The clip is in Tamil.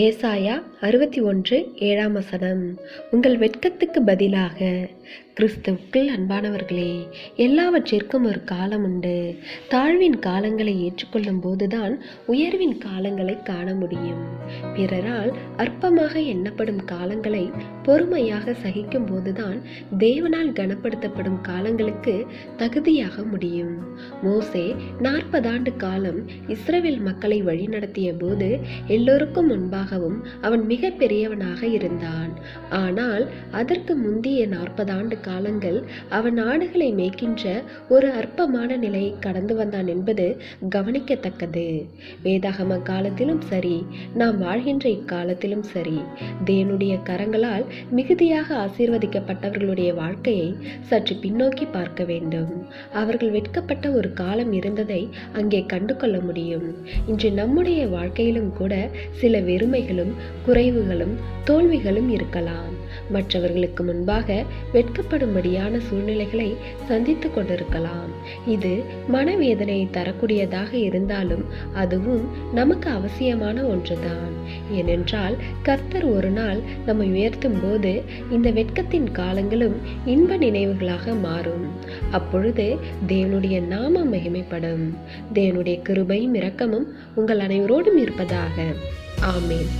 ஏசாயா 61:7 உங்கள் வெட்கத்துக்கு பதிலாக. கிறிஸ்துவுக்குள் அன்பானவர்களே, எல்லாவற்றிற்கும் ஒரு காலம் உண்டு. தாழ்வின் காலங்களை ஏற்றுக்கொள்ளும் போதுதான் உயர்வின் காலங்களை காண முடியும். பிறரால் அற்பமாக எண்ணப்படும் காலங்களை பொறுமையாக சகிக்கும் போதுதான் தேவனால் கனப்படுத்தப்படும் காலங்களுக்கு தகுதியாக முடியும். மோசே 40 ஆண்டு காலம் இஸ்ரவேல் மக்களை வழிநடத்திய போது எல்லோருக்கும் முன்பாகவும் அவன் மிக பெரியவனாக இருந்தான். ஆனால் அதற்கு முந்தைய 40 ஆண்டு காலங்கள் அவன் ஆடுகளை மேய்க்கின்ற ஒரு அற்பமான நிலையை கடந்து வந்தான் என்பது கவனிக்கத்தக்கது. வேதாகம காலத்திலும் சரி, நாம் வாழ்கின்ற இக்காலத்திலும் சரி, தேவனுடைய கரங்களால் மிகுதியாக ஆசீர்வதிக்கப்பட்டவர்களுடைய வாழ்க்கையை சற்று பின்னோக்கி பார்க்க வேண்டும். அவர்கள் வெட்கப்பட்ட ஒரு காலம் இருந்ததை அங்கே கண்டு கொள்ள முடியும். இன்று நம்முடைய வாழ்க்கையிலும் கூட சில வெறுமைகளும் குறைவுகளும் தோல்விகளும் இருக்கலாம். மற்றவர்களுக்கு முன்பாக வெட்கப்படும்படியான சூழ்நிலைகளை சந்தித்து கொண்டிருக்கலாம். இது மனவேதனையை தரக்கூடியதாக இருந்தாலும் அதுவும் நமக்கு அவசியமான ஒன்றுதான். ஏனென்றால் கர்த்தர் ஒரு நாள் நம்மை உயர்த்தும் போது இந்த வெட்கத்தின் காலங்களும் இன்ப நினைவுகளாக மாறும். அப்பொழுது தேவனுடைய நாமம் மகிமைப்படும். தேவனுடைய கிருபையும் இரக்கமும் உங்கள் அனைவரோடும் இருப்பதாக. ஆமென்.